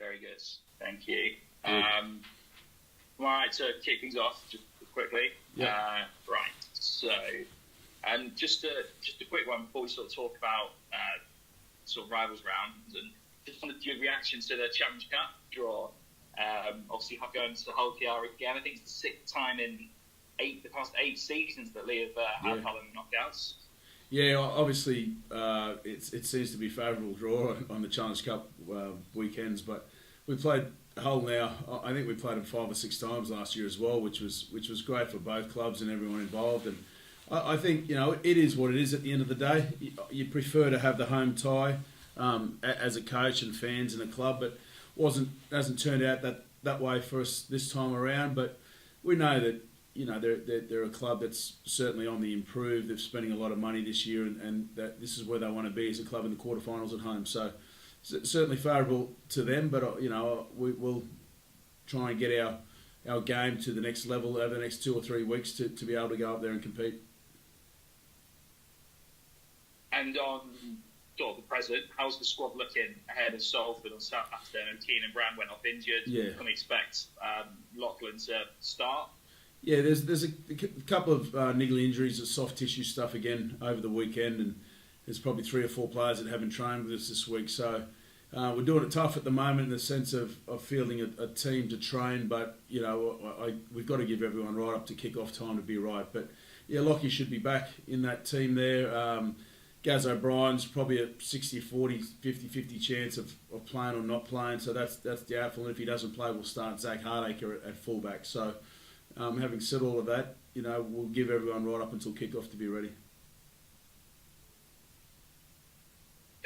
Very good. Thank you. Right, to kick things off just quickly. Yeah. Right. So, and just a quick one before we sort of talk about sort of rivals rounds, and just wanted your reaction to the Challenge Cup draw. Obviously, going to Hull PR again. I think it's the sixth time in the past 8 seasons that Lee have had Hull in knockouts. Yeah, obviously, it seems to be a favourable draw on the Challenge Cup weekends, but we played Hull now. I think we played them 5 or 6 times last year as well, which was great for both clubs and everyone involved. And I think it is what it is at the end of the day. You prefer to have the home tie as a coach and fans in a club, but hasn't turned out that way for us this time around. But we know that they're a club that's certainly on the improve. They're spending a lot of money this year, and that this is where they want to be as a club in the quarterfinals at home. So certainly favourable to them, but we'll try and get our game to the next level over the next 2 or 3 weeks to be able to go up there and compete. And on sort of the present, how's the squad looking ahead of Salford on Saturday? Keenan Brand went off injured. Yeah. Can we expect Lachlan to start? Yeah, there's a couple of niggly injuries, soft tissue stuff again over the weekend, and there's probably 3 or 4 players that haven't trained with us this week. So we're doing it tough at the moment in the sense of fielding a team to train, but we've got to give everyone right up to kick-off time to be right. But yeah, Lockie should be back in that team there. Gaz O'Brien's probably a 60-40, 50-50 chance of playing or not playing, so that's doubtful. And if he doesn't play, we'll start Zach Hardacre at fullback. So having said all of that, we'll give everyone right up until kick-off to be ready.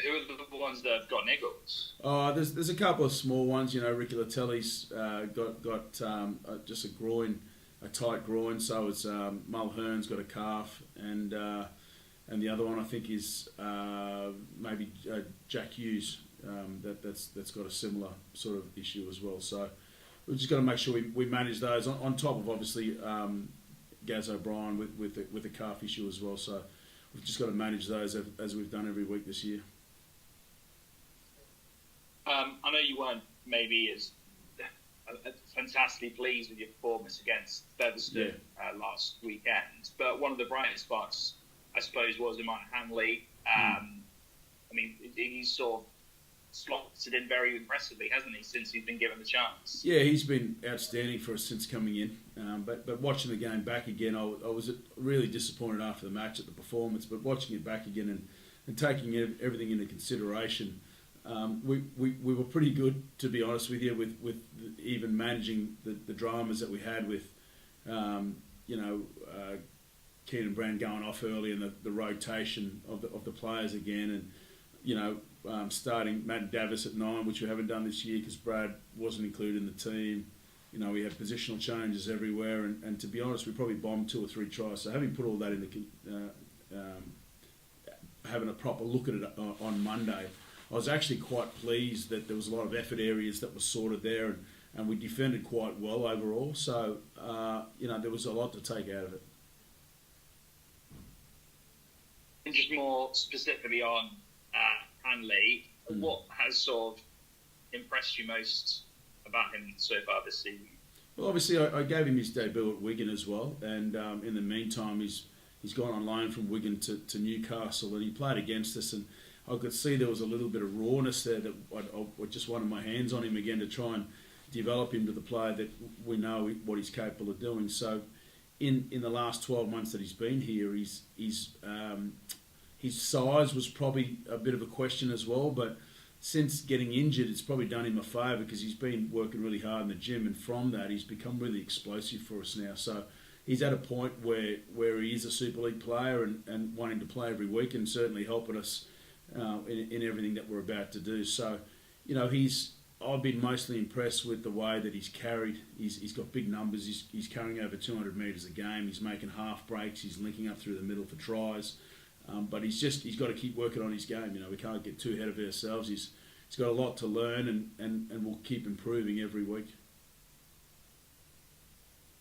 Who are the ones that have got niggles? There's a couple of small ones. Ricky Latelli's got just a tight groin. So it's Mulhern's got a calf, and the other one I think is maybe Jack Hughes. That's got a similar sort of issue as well. So we've just got to make sure we manage those on top of obviously Gaz O'Brien with the calf issue as well. So we've just got to manage those as we've done every week this year. I know you weren't maybe as fantastically pleased with your performance against Featherstone last weekend, but one of the brightest spots, I suppose, was Iman Hanley. I mean, he's sort of slotted in very impressively, hasn't he, since he's been given the chance? Yeah, he's been outstanding for us since coming in. But watching the game back again, I was really disappointed after the match at the performance. But watching it back again and taking everything into consideration, we were pretty good, to be honest with you, with even managing the dramas that we had with, Keenan Brand going off early and the rotation of the players again, and starting Matt Davis at 9, which we haven't done this year because Brad wasn't included in the team. We had positional changes everywhere, and to be honest, we probably bombed 2 or 3 tries. So having put all that into having a proper look at it on Monday, I was actually quite pleased that there was a lot of effort areas that were sorted there, and we defended quite well overall. So there was a lot to take out of it. And just more specifically on Hanley, what has sort of impressed you most about him so far this season? Well, obviously, I gave him his debut at Wigan as well, and in the meantime, he's gone on loan from Wigan to Newcastle, and he played against us, and I could see there was a little bit of rawness there that I just wanted my hands on him again to try and develop him to the player that we know what he's capable of doing. So in the last 12 months that he's been here, his size was probably a bit of a question as well, but since getting injured, it's probably done him a favour because he's been working really hard in the gym, and from that, he's become really explosive for us now. So he's at a point where he is a Super League player and wanting to play every week, and certainly helping us in everything that we're about to do. So, I've been mostly impressed with the way that he's carried. He's got big numbers. He's carrying over 200 metres a game. He's making half breaks. He's linking up through the middle for tries. But he's got to keep working on his game. We can't get too ahead of ourselves. He's got a lot to learn, and we'll keep improving every week.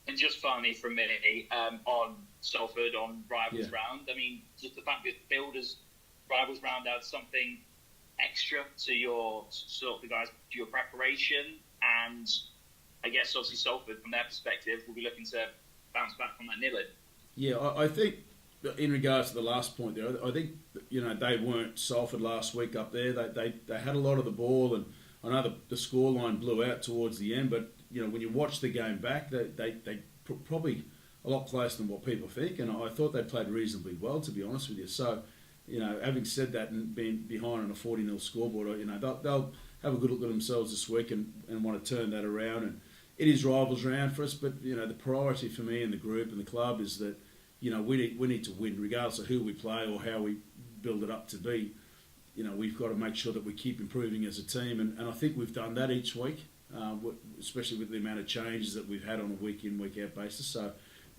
And just finally from me, on Salford, on Rivals Round, I mean, just the fact that builders Rivals Round out something extra to your sort of the guys to your preparation? And I guess obviously Salford, from their perspective, will be looking to bounce back from that nil-in. Yeah, I think in regards to the last point there, I think they weren't Salford last week up there. They had a lot of the ball, and I know the scoreline blew out towards the end. But when you watch the game back, they probably a lot closer than what people think, and I thought they played reasonably well, to be honest with you. So, having said that and being behind on a 40-0 scoreboard, they'll have a good look at themselves this week and want to turn that around. And it is rivals round for us, but the priority for me and the group and the club is that we need to win, regardless of who we play or how we build it up to be. We've got to make sure that we keep improving as a team, and I think we've done that each week, especially with the amount of changes that we've had on a week-in, week-out basis. So,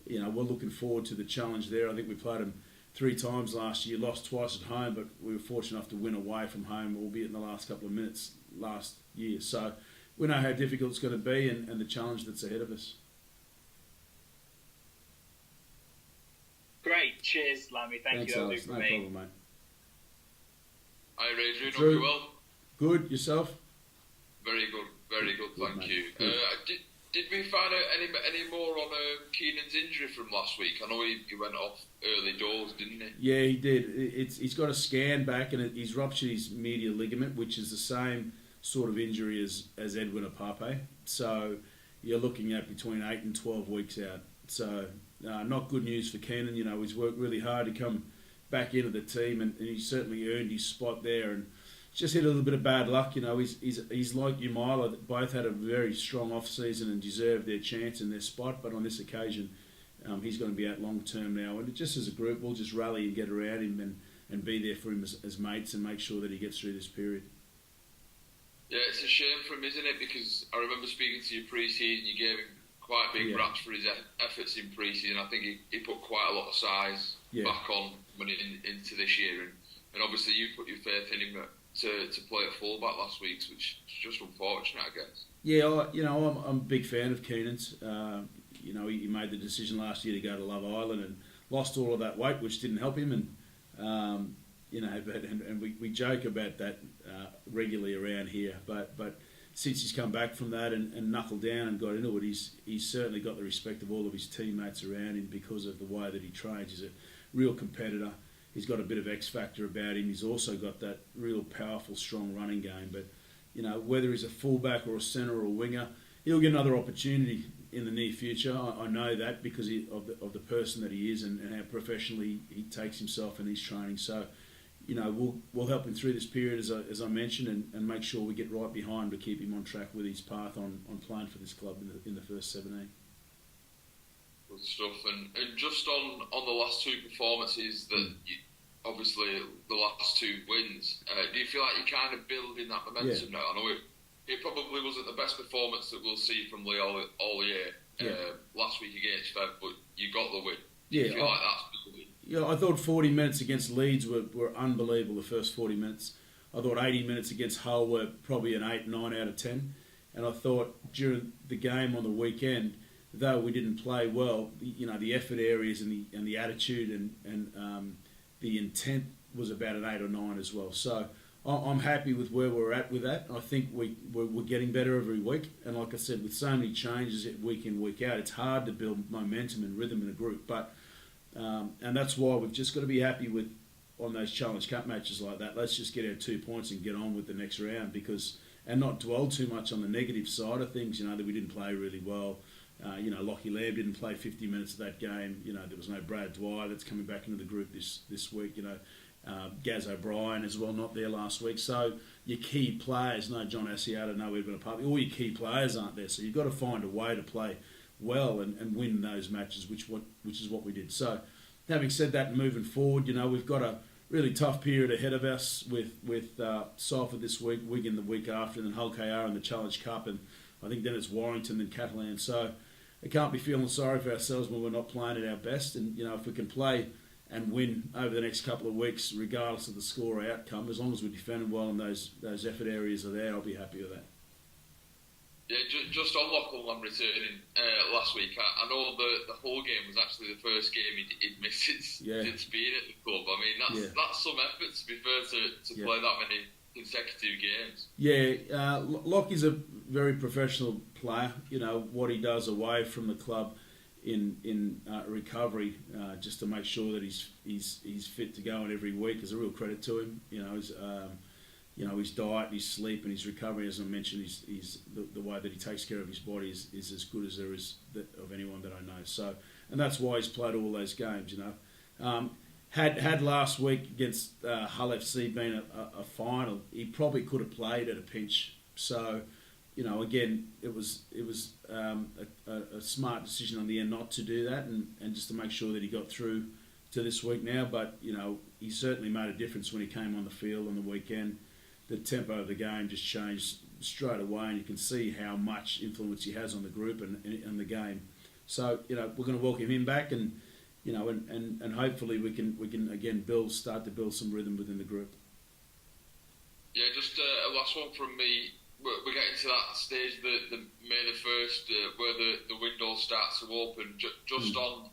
we're looking forward to the challenge there. I think we played them 3 times last year, lost twice at home, but we were fortunate enough to win away from home, albeit in the last couple of minutes last year. So we know how difficult it's going to be and the challenge that's ahead of us. Great. Cheers, Lammy. Thanks, Alex. No problem, mate. Hi, Adrian. Hope Drew, you're well. Good. Yourself? Very good. Very good. Thank you. Did we find out any more on Keenan's injury from last week? I know he went off early doors, didn't he? Yeah, he did. He's got a scan back, and he's ruptured his medial ligament, which is the same sort of injury as Edwin Apape. So you're looking at between 8 and 12 weeks out. So not good news for Keenan. He's worked really hard to come back into the team, and he's certainly earned his spot there. And just hit a little bit of bad luck. He's like Umila, that both had a very strong off-season and deserved their chance in their spot. But on this occasion, he's going to be out long-term now. And just as a group, we'll just rally and get around him and be there for him as mates and make sure that he gets through this period. Yeah, it's a shame for him, isn't it? Because I remember speaking to you pre-season, you gave him quite big raps for his efforts in pre-season. I think he put quite a lot of size back on when into this year. And obviously you put your faith in him to play at fullback last week, which is just unfortunate, I guess. Yeah, I'm a big fan of Keenan's. He made the decision last year to go to Love Island and lost all of that weight, which didn't help him. And we joke about that regularly around here. But since he's come back from that and knuckled down and got into it, he's certainly got the respect of all of his teammates around him because of the way that he trains. He's a real competitor. He's got a bit of X factor about him. He's also got that real powerful, strong running game. But, whether he's a fullback or a centre or a winger, he'll get another opportunity in the near future. I know that because of the person that he is and how professionally he takes himself in his training. So, we'll help him through this period, as I mentioned, and make sure we get right behind him to keep him on track with his path on playing for this club in the first 17. Good stuff. And just on the last 2 performances, obviously the last 2 wins, do you feel like you're kind of building that momentum now? I know it probably wasn't the best performance that we'll see from Lee all year last week against Fev, but you got the win. Do you feel like that's building? Yeah, I thought 40 minutes against Leeds were unbelievable, the first 40 minutes. I thought 80 minutes against Hull were probably an 8, 9 out of 10. And I thought during the game on the weekend, though we didn't play well, the effort areas and the attitude and the intent was about an 8 or 9 as well. So I'm happy with where we're at with that. I think we're getting better every week. And like I said, with so many changes week in, week out, it's hard to build momentum and rhythm in a group. But and that's why we've just got to be happy with on those Challenge Cup matches like that. Let's just get our 2 points and get on with the next round and not dwell too much on the negative side of things. That we didn't play really well. Lockie Lamb didn't play 50 minutes of that game. There was no Brad Dwyer that's coming back into the group this week. Gaz O'Brien as well, not there last week. So your key players, no John Asiata, no Edwin Apape, all your key players aren't there. So you've got to find a way to play well and win those matches, which is what we did. So having said that, moving forward, we've got a really tough period ahead of us with Salford this week, Wigan the week after, and then Hull KR in the Challenge Cup, and I think then it's Warrington and Catalan. So I can't be feeling sorry for ourselves when we're not playing at our best. And, if we can play and win over the next couple of weeks, regardless of the score or outcome, as long as we're defending well and those effort areas are there, I'll be happy with that. Yeah, just on Lachlan Lamb returning last week, I know the whole game was actually the first game he'd missed since being at the club. I mean, that's some effort, to be fair, to play that many consecutive games. Yeah, Lockie's a very professional player. You know what he does away from the club in recovery, just to make sure that he's fit to go in every week is a real credit to him. His diet, his sleep, and his recovery. As I mentioned, he's the way that he takes care of his body is as good as there is of anyone that I know. So, and that's why he's played all those games. Had last week against Hull FC been a final, he probably could have played at a pinch. So, again, it was a smart decision on the end not to do that, and just to make sure that he got through to this week now. But he certainly made a difference when he came on the field on the weekend. The tempo of the game just changed straight away, and you can see how much influence he has on the group and the game. So we're going to welcome him back, and hopefully we can again start to build some rhythm within the group. Yeah, just a last one from me. We're getting to that stage, the May the 1st, where the window starts to open. Just on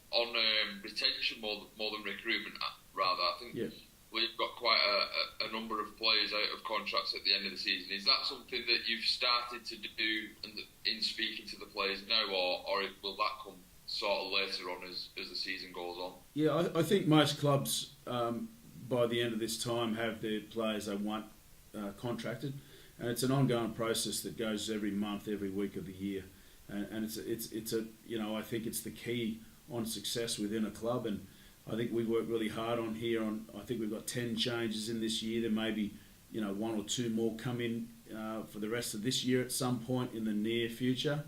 retention more than recruitment, rather. I think we've got quite a number of players out of contracts at the end of the season. Is that something that you've started to do in speaking to the players now, or will that come sort of later on as the season goes on? Yeah, I think most clubs by the end of this time have their players they want contracted. And it's an ongoing process that goes every month, every week of the year, and it's I think it's the key on success within a club. And I think we work really hard on here. I think we've got 10 changes in this year. There may be one or two more come in for the rest of this year at some point in the near future,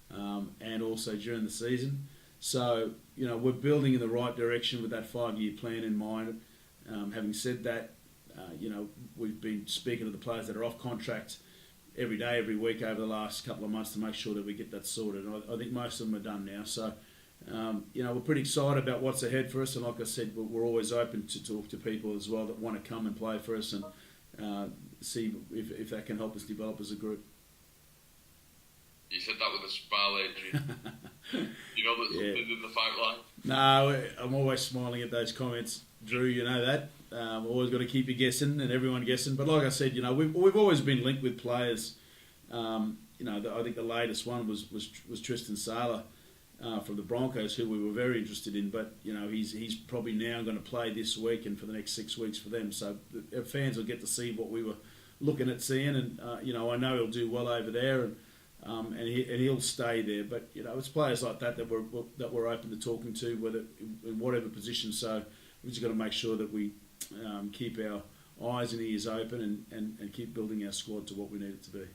and also during the season. So we're building in the right direction with that 5-year plan in mind. Having said that, we've been speaking to the players that are off contract every day, every week over the last couple of months to make sure that we get that sorted. And I think most of them are done now. So, we're pretty excited about what's ahead for us. And like I said, we're always open to talk to people as well that want to come and play for us and see if that can help us develop as a group. You said that with a smile, Adrian. That something's in the pipeline? No, I'm always smiling at those comments, Drew. You know that. Always got to keep you guessing and everyone guessing. But like I said, we've always been linked with players. I think the latest one was Tristan Saylor from the Broncos, who we were very interested in. But he's probably now going to play this week and for the next 6 weeks for them. So our fans will get to see what we were looking at seeing, and I know he'll do well over there, and he'll stay there. But it's players like that we're open to talking to, whether in whatever position. So we've just got to make sure that we keep our eyes and ears open and keep building our squad to what we need it to be.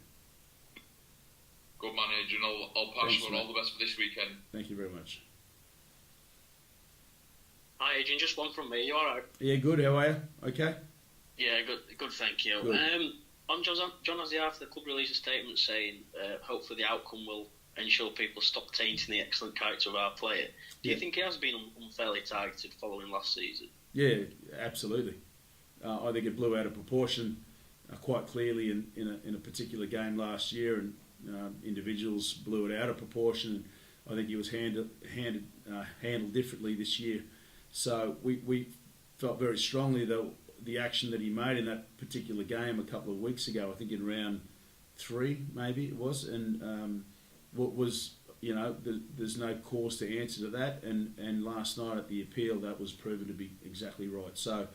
Good man, Adrian. I'll pass you on. All the best for this weekend. Thank you very much. Hi, Adrian. Just one from me. You all right? Yeah, good. How are you? Okay? Yeah, good. Thank you. Good. On John Aziaf, the club released a statement saying hopefully the outcome will ensure people stop tainting the excellent character of our player. Do you think he has been unfairly targeted following last season? Yeah, absolutely. I think it blew out of proportion quite clearly in a particular game last year, and individuals blew it out of proportion. I think he was handled differently this year. So we felt very strongly that the action that he made in that particular game a couple of weeks ago, I think in round 3 maybe it was, and what was there's no cause to answer to that, and last night at the appeal that was proven to be exactly right. So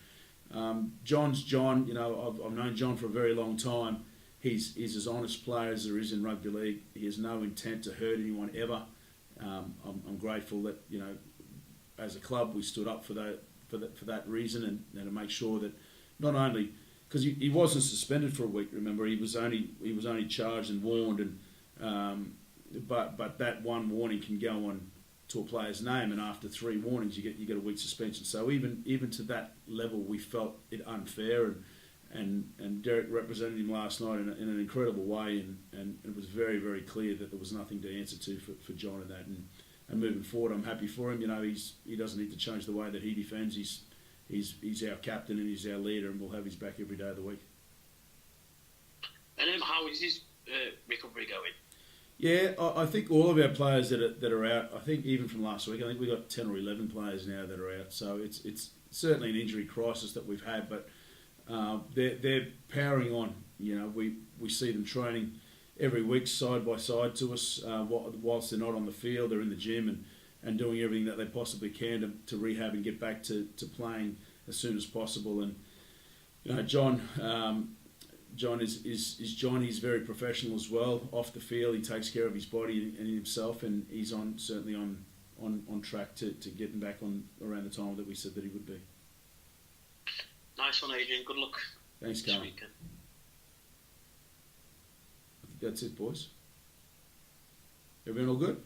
John's John. I've known John for a very long time. He's as honest player as there is in rugby league. He has no intent to hurt anyone ever. I'm grateful that as a club we stood up for that reason, and to make sure that not only because he wasn't suspended for a week. Remember, he was only charged and warned, and but that one warning can go on to a player's name, and after 3 warnings you get a week's suspension. So even to that level we felt it unfair, and Derek represented him last night in an incredible way, and it was very, very clear that there was nothing to answer to for John in that, and moving forward I'm happy for him. He doesn't need to change the way that he defends. He's our captain and he's our leader, and we'll have his back every day of the week. And how is his recovery going? Yeah, I think all of our players that are out, I think even from last week, I think we've got 10 or 11 players now that are out. So it's certainly an injury crisis that we've had, but they're powering on. You know, we see them training every week side by side to us. Whilst they're not on the field, they're in the gym and doing everything that they possibly can to rehab and get back to playing as soon as possible. And you know, John is John. He's very professional as well. Off the field, he takes care of his body and himself, and he's certainly on track to getting back on around the time that we said that he would be. Nice one, Adrian. Good luck. Thanks, Carl. I think that's it, boys. Everyone all good?